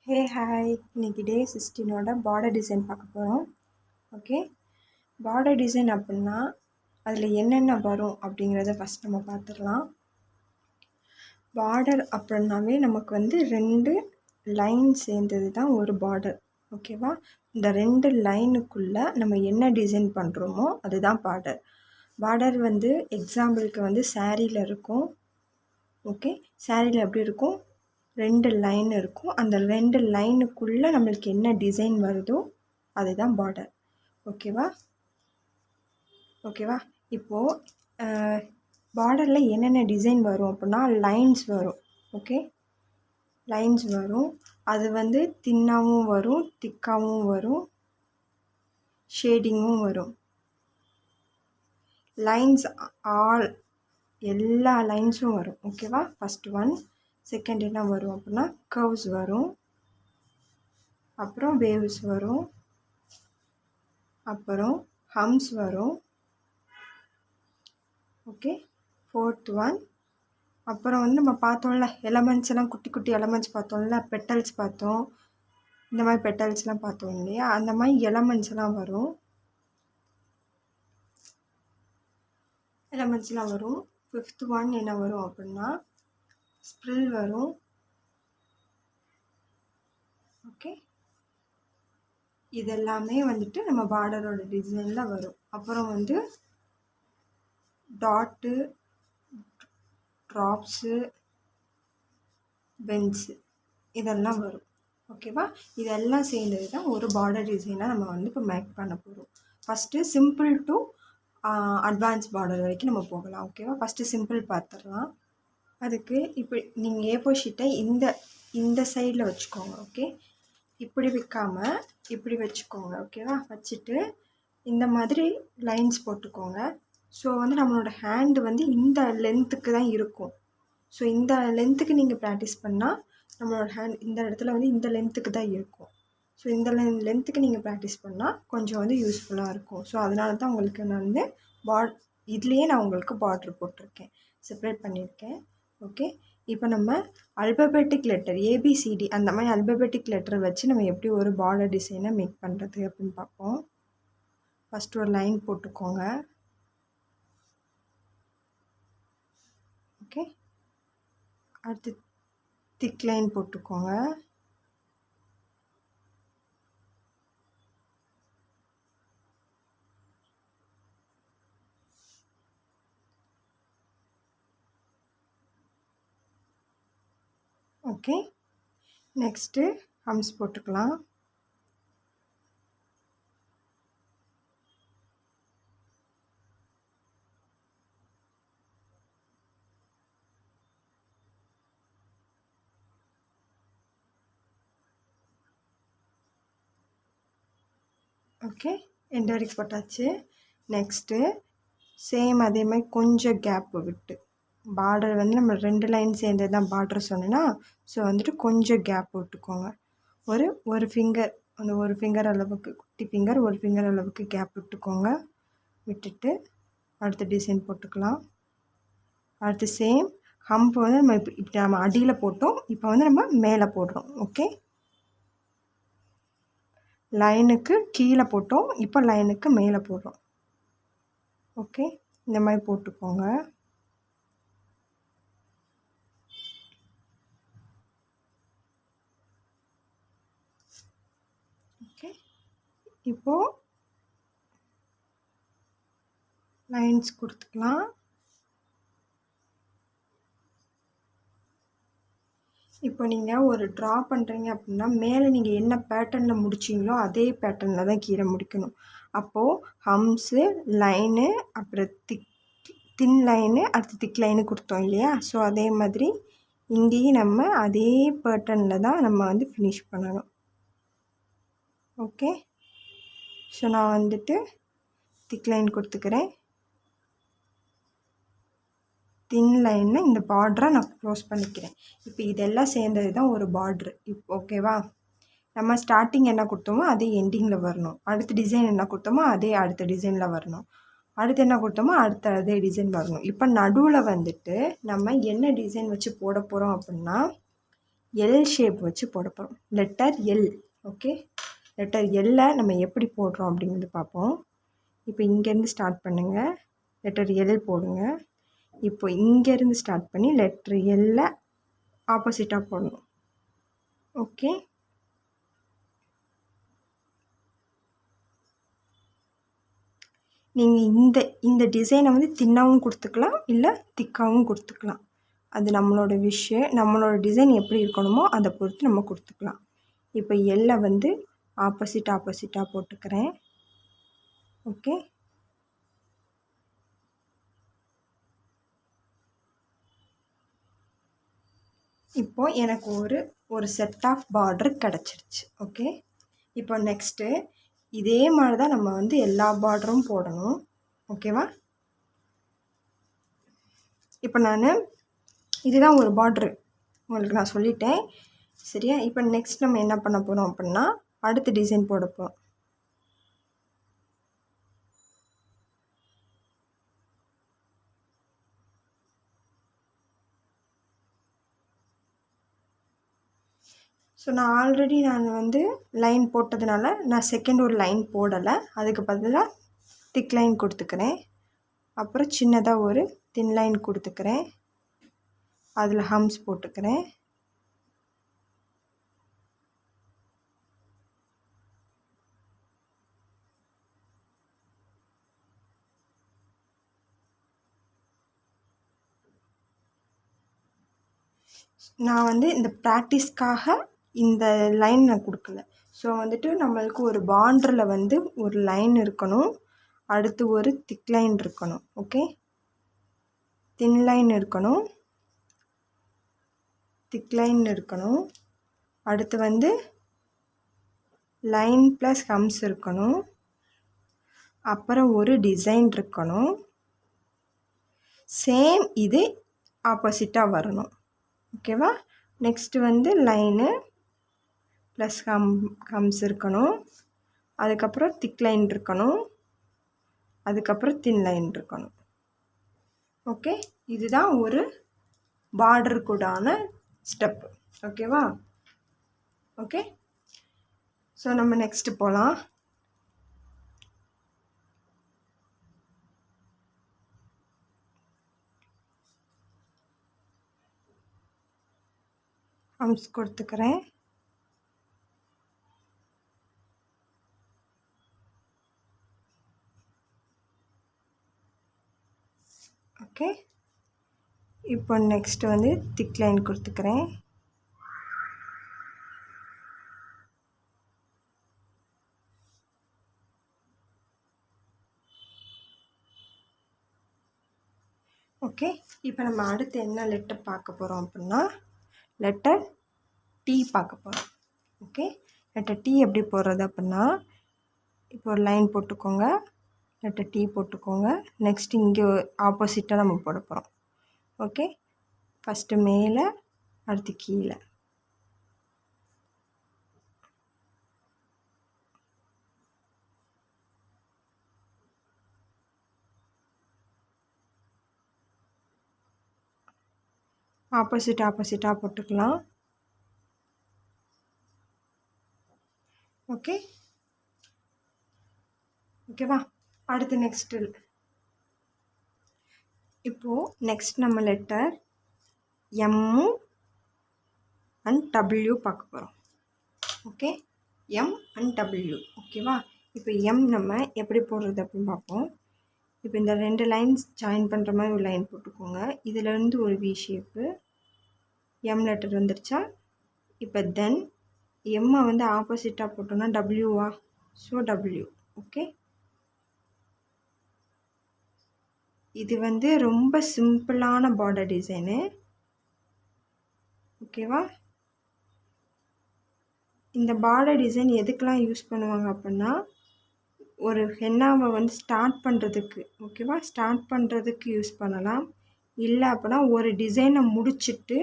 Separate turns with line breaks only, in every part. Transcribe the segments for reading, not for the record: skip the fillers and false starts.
Hey hi, இன்னைக்கு டே 16ஓட border design பார்க்க போகிறோம். ஓகே, பார்டர் டிசைன் அப்படின்னா அதில் என்னென்ன வரும் அப்படிங்கிறத ஃபஸ்ட் நம்ம பார்த்துடலாம். பார்டர் அப்படின்னாவே நமக்கு வந்து 2 லைன் சேர்ந்தது தான் ஒரு பார்டர். ஓகேவா, இந்த 2 லைனுக்குள்ளே நம்ம என்ன டிசைன் பண்ணுறோமோ அதுதான் பார்டர். பார்டர் வந்து எக்ஸாம்பிளுக்கு வந்து சாரியில் இருக்கும். ஓகே, சாரியில் எப்படி இருக்கும், 2 லைன் இருக்கும். அந்த 2 லைனுக்குள்ளே நம்மளுக்கு என்ன டிசைன் வருதோ அதுதான் பார்டர். ஓகேவா, இப்போது பார்டரில் என்னென்ன டிசைன் வரும் அப்படின்னா லைன்ஸ் வரும். ஓகே, லைன்ஸ் வரும். அது வந்து தின்னாகவும் வரும், திக்காகவும் வரும், ஷேடிங்கும் வரும். லைன்ஸ் ஆல் எல்லா லைன்ஸும் வரும். ஓகேவா, ஃபஸ்ட் ஒன். செகண்ட் என்ன வரும் அப்படின்னா கர்வ்ஸ் வரும், அப்புறம் வேவ்ஸ் வரும், அப்புறம் ஹம்ஸ் வரும். Okay, fourth one. அப்புறம் வந்து நம்ம பார்த்தோம்ல எலமெண்ட்ஸ் எல்லாம், குட்டி குட்டி எலமெண்ட்ஸ் பார்த்தோம்ல, பெட்டல்ஸ் பார்த்தோம், இந்த மாதிரி பெட்டல்ஸ்லாம் பார்த்தோம் இல்லையா, அந்த மாதிரி எலமெண்ட்ஸ் எல்லாம் வரும். ஃபிஃப்த் ஒன் என்ன வரும் அப்படின்னா ஸ்ப்ரில் வரும். ஓகே, இதெல்லாமே வந்துட்டு நம்ம பார்டரோட டிசைனில் வரும். அப்புறம் வந்து டாட்டு, ட்ராப்ஸு, பென்ஸு இதெல்லாம் வரும். ஓகேவா, இதெல்லாம் சேர்ந்தது தான் ஒரு பார்டர் டிசைனாக நம்ம வந்து இப்போ மேக் பண்ண போகிறோம். First simple to advance border வரைக்கும் நம்ம போகலாம். ஓகேவா, ஃபஸ்ட்டு சிம்பிள் பார்த்துடலாம். அதுக்கு இப்போ நீங்கள் A4 ஷீட்டை இந்த சைடில் வச்சுக்கோங்க. ஓகே, இப்படி வைக்காமல் இப்படி வச்சுக்கோங்க. ஓகேவா, வச்சுட்டு இந்த மாதிரி லைன்ஸ் போட்டுக்கோங்க. ஸோ வந்து நம்மளோட ஹேண்டு வந்து இந்த லென்த்துக்கு தான் இருக்கும். ஸோ இந்த லென்த்துக்கு நீங்கள் ப்ராக்டிஸ் பண்ணால் நம்மளோட ஹேண்ட் இந்த இடத்துல வந்து இந்த லென்த்துக்கு தான் இருக்கும். ஸோ இந்த லென்த்துக்கு நீங்கள் ப்ராக்டிஸ் பண்ணால் கொஞ்சம் வந்து யூஸ்ஃபுல்லாக இருக்கும். ஸோ அதனால தான் உங்களுக்கு நான் வந்து இதுலேயே நான் உங்களுக்கு பார்டர் போட்டிருக்கேன், செப்ரேட் பண்ணியிருக்கேன். ஓகே, இப்போ நம்ம அல்பபெட்டிக் லெட்டர் ABCD அந்த மாதிரி அல்பபெட்டிக் லெட்டரை வச்சு நம்ம எப்படி ஒரு பார்டர் டிசைனை மேக் பண்ணுறது அப்படின்னு பார்ப்போம். ஃபஸ்ட்டு ஒரு லைன் போட்டுக்கோங்க. ஓகே, அடுத்து திக் லைன் போட்டுக்கோங்க. ஓகே, நெக்ஸ்ட்டு ஹம்ஸ் போட்டுக்கலாம். ஓகே, எண்ட் வரைக்கும் போட்டாச்சு. நெக்ஸ்ட்டு சேம் அதே மாதிரி கொஞ்சம் கேப்பு விட்டு, பார்டர் வந்து நம்ம 2 லைன் சேர்ந்தது தான் பார்டர் சொன்னேன்னா, ஸோ வந்துட்டு கொஞ்சம் கேப் விட்டுக்கோங்க. ஒரு ஃபிங்கர், அந்த ஒரு ஃபிங்கர் அளவுக்கு, குட்டி ஃபிங்கர் ஒரு ஃபிங்கர் அளவுக்கு கேப் விட்டுக்கோங்க. விட்டுட்டு அடுத்த டிசைன் போட்டுக்கலாம். அடுத்து சேம் ஹம்ப் வந்து நம்ம இப்படி நம்ம அடியில் போட்டோம், இப்போ வந்து நம்ம மேலே போடுறோம். ஓகே, லைனுக்கு கீழே போட்டோம், இப்போ லைனுக்கு மேலே போடுறோம். ஓகே, இந்த மாதிரி போட்டுக்கோங்க. ஓகே, இப்போது லைன்ஸ் கொடுத்துக்கலாம். இப்போ நீங்கள் ஒரு ட்ரா பண்ணுறீங்க அப்படின்னா மேலே நீங்கள் என்ன பேட்டர்னில் முடிச்சிங்களோ அதே பேட்டர்னில் தான் கீழே முடிக்கணும். அப்போது ஹம்ஸு, லைனு, அப்புறம் தின் லைனு, அடுத்து திக் லைனு கொடுத்தோம் இல்லையா, ஸோ அதே மாதிரி இங்கேயும் நம்ம அதே பேட்டர்னில் தான் நம்ம வந்து ஃபினிஷ் பண்ணணும். ஓகே, ஸோ நான் வந்துட்டு திக் லைன் கொடுத்துக்கிறேன். தின் லைனில் இந்த பார்டரை நான் க்ளோஸ் பண்ணிக்கிறேன். இப்போ இதெல்லாம் சேர்ந்தது தான் ஒரு பார்ட்ரு. ஓகேவா, நம்ம ஸ்டார்டிங் என்ன கொடுத்தோமோ அதே எண்டிங்கில் வரணும். அடுத்த டிசைன் என்ன கொடுத்தோமோ அதே அடுத்த டிசைனில் வரணும். அடுத்து என்ன கொடுத்தோமோ அடுத்த அதே டிசைன் வரணும். இப்போ நடுவில் வந்துட்டு நம்ம என்ன டிசைன் வச்சு போட போகிறோம் அப்படின்னா எல் ஷேப் வச்சு போட போகிறோம். Letter L. ஓகே, லெட்டர் எல்லை நம்ம எப்படி போடுறோம் அப்படிங்கிறது பார்ப்போம். இப்போ இங்கேருந்து ஸ்டார்ட் பண்ணுங்கள், லெட்டர் எல் போடுங்க. இப்போ இங்கேருந்து ஸ்டார்ட் பண்ணி லெட்டர் எல்லை ஆப்போசிட்டாக போடணும். ஓகே, நீங்கள் இந்த டிசைனை வந்து தின்னாகவும் கொடுத்துக்கலாம், இல்லை திக்காகவும் கொடுத்துக்கலாம். அது நம்மளோட விஷயம். நம்மளோட டிசைன் எப்படி இருக்கணுமோ அதை பொறுத்து நம்ம கொடுத்துக்கலாம். இப்போ எல்லை வந்து ஆப்போசிட்டாக போட்டுக்கிறேன். ஓகே, இப்போது எனக்கு ஒரு செட் ஆஃப் பார்டர் கிடச்சிருச்சு. ஓகே, இப்போ நெக்ஸ்ட்டு இதே மாதிரி தான் நம்ம வந்து எல்லா பார்டரும் போடணும். ஓகேவா? இப்போ நான் இதுதான் ஒரு பார்ட்ரு உங்களுக்கு நான் சொல்லிட்டேன், சரியா? இப்போ நெக்ஸ்ட் நம்ம என்ன பண்ண போகிறோம் அப்படின்னா அடுத்த டிசைன் போட போகிறோம். ஸோ நான் ஆல்ரெடி வந்து லைன் போட்டதுனால நான் செகண்ட் ஒரு லைன் போடலை, அதுக்கு பதிலாக திக் லைன் கொடுத்துக்கிறேன். அப்புறம் சின்னதாக ஒரு தின் லைன் கொடுத்துக்கிறேன், அதில் ஹம்ஸ் போட்டுக்கிறேன். நான் வந்து இந்த ப்ராக்டிஸ்க்காக இந்த லைன் நான் கொடுக்கல. ஸோ வந்துட்டு நம்மளுக்கு ஒரு பார்டரில் வந்து ஒரு லைன் இருக்கணும், அடுத்து ஒரு திக் லைன் இருக்கணும். ஓகே, தின் லைன் இருக்கணும், திக் லைன் இருக்கணும், அடுத்து வந்து லைன் ப்ளஸ் ஹம்ஸ் இருக்கணும், அப்புறம் ஒரு டிசைன் இருக்கணும். சேம் இது ஆப்போசிட்டாக வரணும். ஓகேவா? நெக்ஸ்ட்டு வந்து லைனு ப்ளஸ் ஹம்ஸ் இருக்கணும், அதுக்கப்புறம் திக் லைன் இருக்கணும், அதுக்கப்புறம் தின் லைன் இருக்கணும். ஓகே, இதுதான் ஒரு பார்டருக்குடான ஸ்டெப்பு. ஓகேவா? ஓகே, ஸோ நம்ம நெக்ஸ்ட்டு போகலாம். ஹம்ஸ் கொடுத்துக்கிறேன். ஓகே, இப்போ நெக்ஸ்ட் வந்து திக் லைன் கொடுத்துக்கிறேன். ஓகே, இப்போ நம்ம அடுத்து என்ன லெட்டர் பார்க்க போகிறோம் அப்படின்னா லெட்டர் டி பார்க்க போகிறோம். ஓகே, லெட்டர் டி எப்படி போடுறது அப்படின்னா இப்போ ஒரு லைன் போட்டுக்கோங்க, லெட்டர் டி போட்டுக்கோங்க. நெக்ஸ்ட் இங்கே ஆப்போசிட்டாக நம்ம போட போகிறோம். ஓகே, ஃபஸ்ட்டு மேலே, அடுத்து கீழே. ஆப்போசிட்டாக போட்டுக்கலாம். ஓகே, ஓகேவா? அடுத்து நெக்ஸ்ட்டு இப்போது நெக்ஸ்ட் நம்ம லெட்டர் எம்மு அண்ட் டபிள்யூ பார்க்க போகிறோம். Okay, M and W. ஓகேவா? இப்போ எம் நம்ம எப்படி போடுறது அப்படின்னு பார்ப்போம். இப்போ இந்த 2 லைன்ஸ் ஜாயின் பண்ணுற மாதிரி ஒரு லைன் போட்டுக்கோங்க. இதிலேருந்து ஒரு வி ஷேப்பு எம் லெட்டர் வந்துருச்சா? இப்போ தென் எம்மை வந்து ஆப்போசிட்டாக போட்டோன்னா டபிள்யூவா? So W. ஓகே, இது வந்து ரொம்ப சிம்பிளான பார்டர் டிசைனு. ஓகேவா? இந்த பார்டர் டிசைன் எதுக்கெலாம் யூஸ் பண்ணுவாங்க அப்படின்னா ஒரு ஹென்னாவை வந்து ஸ்டார்ட் பண்ணுறதுக்கு. ஓகேவா? ஸ்டார்ட் பண்ணுறதுக்கு யூஸ் பண்ணலாம். இல்லை அப்படின்னா ஒரு டிசைனை முடிச்சுட்டு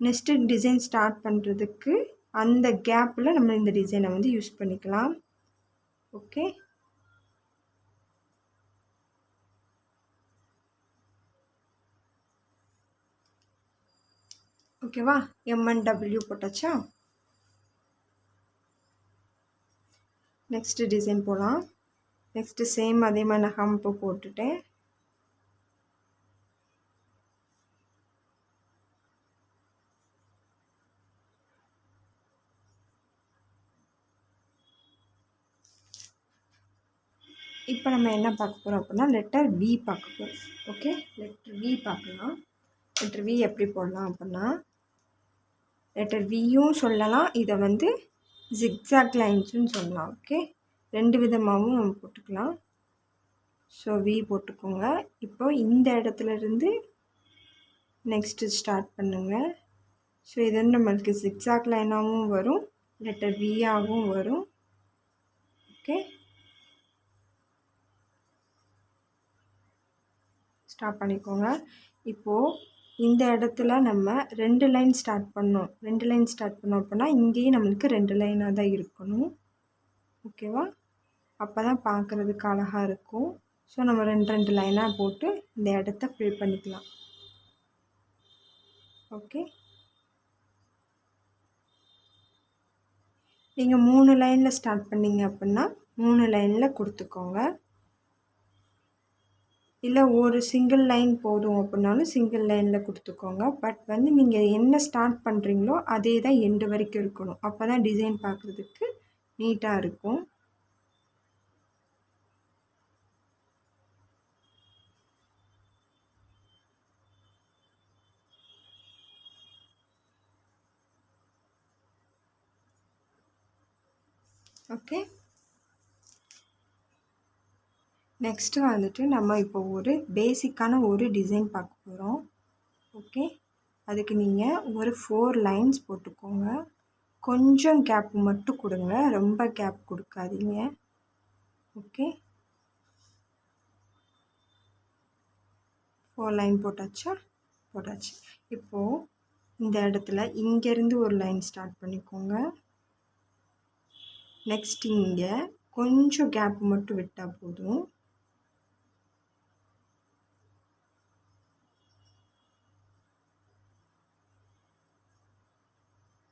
நெக்ஸ்ட்டு டிசைன் ஸ்டார்ட் பண்ணுறதுக்கு அந்த கேப்பில் நம்ம இந்த டிசைனை வந்து யூஸ் பண்ணிக்கலாம். ஓகே, ஓகேவா? MNW போட்டாச்சா? நெக்ஸ்ட்டு டிசைன் போகலாம். நெக்ஸ்ட்டு சேம் அதே மாதிரி நான் ஹம்பு போட்டுட்டேன். இப்போ நம்ம என்ன பார்க்க போகிறோம் அப்படின்னா லெட்டர் வி பார்க்க போகிறோம். ஓகே, லெட்டர் வி பார்க்கலாம். லெட்டர் வி எப்படி போடலாம் அப்படின்னா லெட்டர் வியும் சொல்லலாம், இதை வந்து ஜிக்ஸாக் லைன்ஸுன்னு சொல்லலாம். ஓகே, 2 விதமாகவும் நம்ம போட்டுக்கலாம். ஸோ வி போட்டுக்கோங்க. இப்போ இந்த இடத்துலேருந்து நெக்ஸ்ட்டு ஸ்டார்ட் பண்ணுங்கள். ஸோ இது வந்து நம்மளுக்கு ஜிக்ஸாக் லைனாகவும் வரும், லெட்டர் வியாகவும் வரும். ஓகே, ஸ்டார்ட் பண்ணிக்கோங்க. இப்போது இந்த இடத்துல நம்ம 2 லைன் ஸ்டார்ட் பண்ணோம். 2 லைன் ஸ்டார்ட் பண்ணோம் அப்படின்னா இங்கேயும் நம்மளுக்கு 2 லைனாக தான் இருக்கணும். ஓகேவா? அப்போ தான் பார்க்குறதுக்கு அழகாக இருக்கும். ஸோ நம்ம 2 லைனாக போட்டு இந்த இடத்த ஃபில் பண்ணிக்கலாம். ஓகே, நீங்கள் 3 லைனில் ஸ்டார்ட் பண்ணிங்க அப்படின்னா 3 லைனில் கொடுத்துக்கோங்க. இல்லை ஒரு சிங்கிள் லைன் போதும் அப்படின்னாலும் சிங்கிள் லைனில் கொடுத்துக்கோங்க. பட் வந்து நீங்கள் என்ன ஸ்டார்ட் பண்ணுறீங்களோ அதே தான் எண்டு வரைக்கும் இருக்கணும். அப்போ தான் டிசைன் பார்க்குறதுக்கு நீட்டாக இருக்கும். ஓகே, நெக்ஸ்ட்டு வந்துட்டு நம்ம இப்போ ஒரு பேசிக்கான ஒரு டிசைன் பார்க்க போகிறோம். ஓகே, அதுக்கு நீங்கள் ஒரு 4 லைன்ஸ் போட்டுக்கோங்க. கொஞ்சம் கேப் மட்டும் கொடுங்க, ரொம்ப கேப் கொடுக்காதீங்க. ஓகே, 4 லைன் போட்டாச்சா? போட்டாச்சு. இப்போது இந்த இடத்துல இங்கேருந்து ஒரு லைன் ஸ்டார்ட் பண்ணிக்கோங்க. நெக்ஸ்ட் இங்கே கொஞ்சம் கேப் மட்டும் விட்டால் போதும்.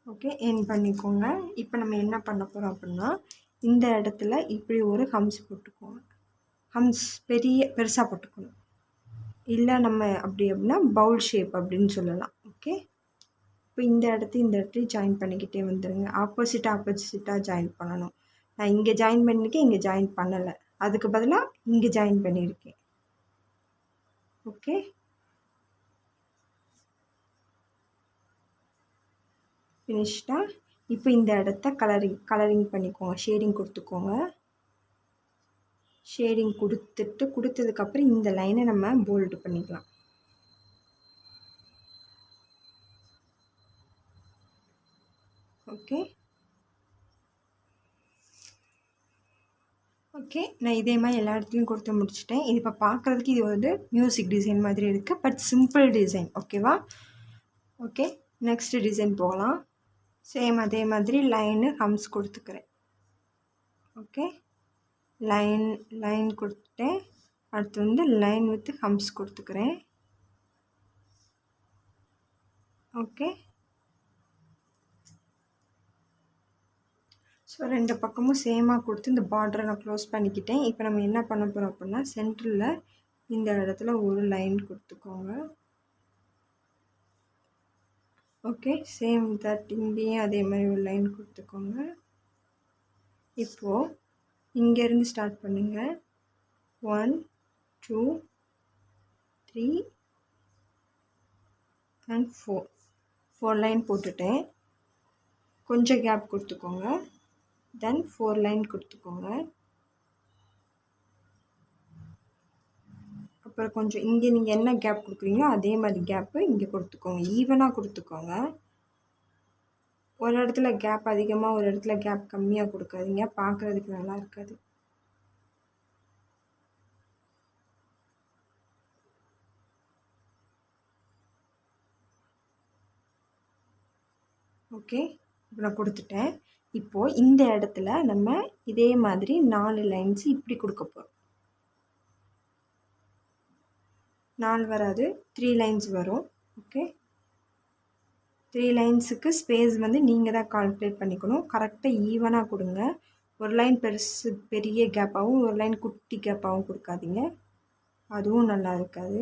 ஓகே, எண்ட் பண்ணிக்கோங்க. இப்போ நம்ம என்ன பண்ண போகிறோம் அப்படின்னா இந்த இடத்துல இப்படி ஒரு ஹம்ஸ் போட்டுக்கோங்க. ஹம்ஸ் பெருசாக போட்டுக்கணும். இல்லை நம்ம அப்படி அப்படின்னா பவுல் ஷேப் அப்படின்னு சொல்லலாம். ஓகே, இப்போ இந்த இடத்தையும் ஜாயின் பண்ணிக்கிட்டே வந்துடுங்க. ஆப்போசிட்டாக ஜாயின் பண்ணணும். நான் இங்கே ஜாயின் பண்ணியிருக்கேன், இங்கே ஜாயின் பண்ணலை, அதுக்கு பதிலாக இங்கே ஜாயின் பண்ணியிருக்கேன். ஓகே, ஃபினிஷ்டா. இப்போ இந்த இடத்த கலரிங் பண்ணிக்கோங்க, ஷேடிங் கொடுத்துக்கோங்க. ஷேடிங் கொடுத்ததுக்கப்புறம் இந்த லைனை நம்ம போல்டு பண்ணிக்கலாம். ஓகே, ஓகே, நான் இதே மாதிரி எல்லா இடத்துலையும் கொடுத்து முடிச்சிட்டேன். இது இப்போ பார்க்குறதுக்கு இது வந்து மியூசிக் டிசைன் மாதிரி இருக்குது, பட் சிம்பிள் டிசைன். ஓகேவா? ஓகே, நெக்ஸ்ட் டிசைன் போகலாம். சேம் அதே மாதிரி லைனு ஹம்ஸ் கொடுத்துக்கிறேன். ஓகே, லைன் கொடுத்துட்டேன். அடுத்து வந்து லைன் வித் ஹம்ஸ் கொடுத்துக்கிறேன். ஓகே, ஸோ 2 பக்கமும் சேமாக கொடுத்து இந்த பார்டரை நான் க்ளோஸ் பண்ணிக்கிட்டேன். இப்போ நம்ம என்ன பண்ண போகிறோம் அப்படின்னா சென்டரில் இந்த இடத்துல ஒரு லைன் கொடுத்துக்கோங்க. ஓகே, சேம் தட் இங்கேயும் அதே மாதிரி ஒரு லைன் கொடுத்துக்கோங்க. இப்போது இங்கேருந்து ஸ்டார்ட் பண்ணுங்கள். 1 2 3 and 4 லைன் போட்டுட்டேன். கொஞ்சம் கேப் கொடுத்துக்கோங்க. தென் 4 லைன் கொடுத்துக்கோங்க. அப்புறம் கொஞ்சம் இங்கே நீங்கள் என்ன கேப் கொடுக்குறீங்களோ அதே மாதிரி கேப்பு இங்கே கொடுத்துக்கோங்க. ஈவனாக கொடுத்துக்கோங்க. ஒரு இடத்துல கேப் அதிகமாக, ஒரு இடத்துல கேப் கம்மியாக கொடுக்காதீங்க, பார்க்குறதுக்கு நல்லா இருக்காது. ஓகே, இப்போ நான் கொடுத்துட்டேன். இப்போது இந்த இடத்துல நம்ம இதே மாதிரி 4 லைன்ஸ் இப்படி கொடுக்க போகிறோம். 4 வராது, 3 லைன்ஸ் வரும். ஓகே, 3 லைன்ஸுக்கு ஸ்பேஸ் வந்து நீங்கள் தான் கால்குலேட் பண்ணிக்கணும். கரெக்டாக ஈவனாக கொடுங்க. ஒரு லைன் பெரிய கேப்பாகவும் ஒரு லைன் குட்டி கேப்பாகவும் கொடுக்காதீங்க, அதுவும் நல்லா இருக்காது.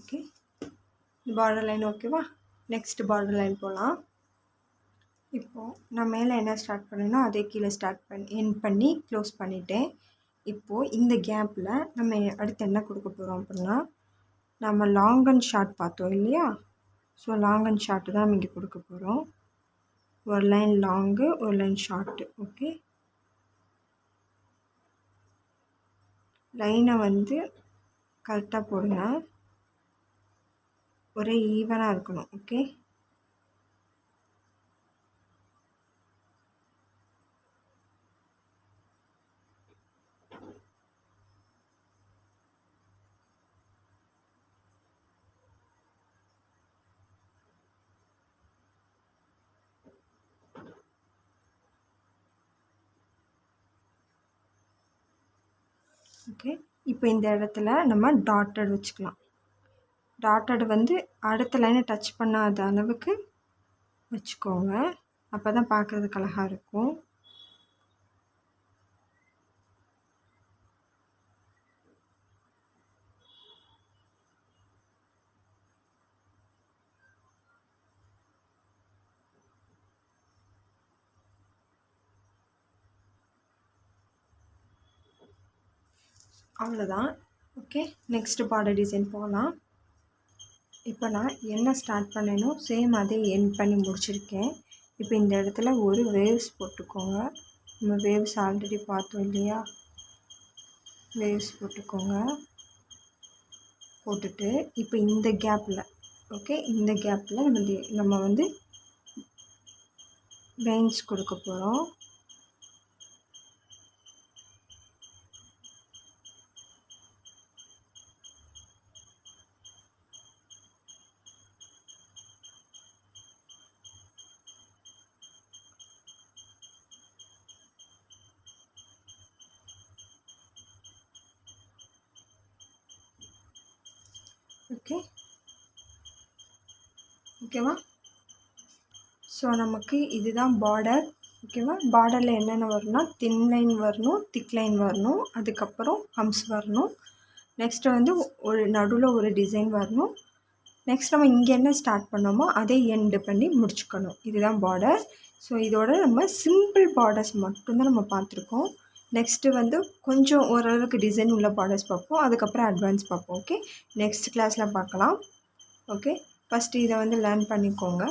ஓகே, பார்டர் லைன் ஓகேவா? நெக்ஸ்ட் பார்டர் லைன் போகலாம். இப்போது நான் மேலே என்ன ஸ்டார்ட் பண்ணேனோ அதே கீழே எண்ட் பண்ணி க்ளோஸ் பண்ணிட்டேன். இப்போது இந்த கேப்பில் நம்ம அடுத்து என்ன கொடுக்க போகிறோம் அப்படின்னா, நம்ம லாங் அண்ட் ஷார்ட் பார்த்தோம் இல்லையா? ஸோ லாங் அண்ட் ஷார்ட்டு தான் நம்ம இங்கே கொடுக்க போகிறோம். ஒரு லைன் லாங்கு, ஒரு லைன் ஷார்ட்டு. ஓகே, லைனை வந்து கரெக்டாக போடுங்க, ஒரே ஈவனாக இருக்கணும். Okay, okay. இப்போ இந்த இடத்துல நம்ம டாட்டட் வச்சுக்கலாம். டாட்டட் வந்து அடுத்த லைனை டச் பண்ணாத அளவுக்கு வச்சுக்கோங்க, அப்போ தான் பார்க்குறதுக்கு அழகாக இருக்கும். அவ்வளோதான். ஓகே, நெக்ஸ்ட் பார்டர் டிசைன் போகலாம். இப்போ நான் என்ன ஸ்டார்ட் பண்ணேனோ சேம் அதே எண்ட் பண்ணி முடிச்சிருக்கேன். இப்போ இந்த இடத்துல ஒரு வேவ்ஸ் போட்டுக்கோங்க. நம்ம வேவ்ஸ் ஆல்ரெடி பார்த்தோம் இல்லையா? வேவ்ஸ் போட்டுக்கோங்க. போட்டுட்டு இப்போ இந்த கேப்பில், ஓகே, இந்த கேப்பில் நம்ம வந்து வெயின்ஸ் கொடுக்க போகிறோம். ஓகேவா? ஸோ நமக்கு இதுதான் பார்டர். ஓகேவா? பார்டரில் என்னென்ன வரும்னா, தின் லைன் வரணும், திக் லைன் வரணும், அதுக்கப்புறம் ஹம்ஸ் வரணும், நெக்ஸ்ட்டு வந்து ஒரு நடுவில் ஒரு டிசைன் வரணும், நெக்ஸ்ட் நம்ம இங்கே என்ன ஸ்டார்ட் பண்ணோமோ அதே எண்டு பண்ணி முடிச்சுக்கணும். இதுதான் பார்டர். ஸோ இதோட நம்ம சிம்பிள் பார்டர்ஸ் மட்டும்தான் நம்ம பார்த்துருக்கோம். நெக்ஸ்ட்டு வந்து கொஞ்சம் ஓரளவுக்கு டிசைன் உள்ள பார்டர்ஸ் பார்ப்போம், அதுக்கப்புறம் அட்வான்ஸ் பார்ப்போம். ஓகே, நெக்ஸ்ட் கிளாஸில் பார்க்கலாம். ஓகே, ஃபஸ்ட்டு இதை வந்து லேர்ன் பண்ணிக்கோங்க.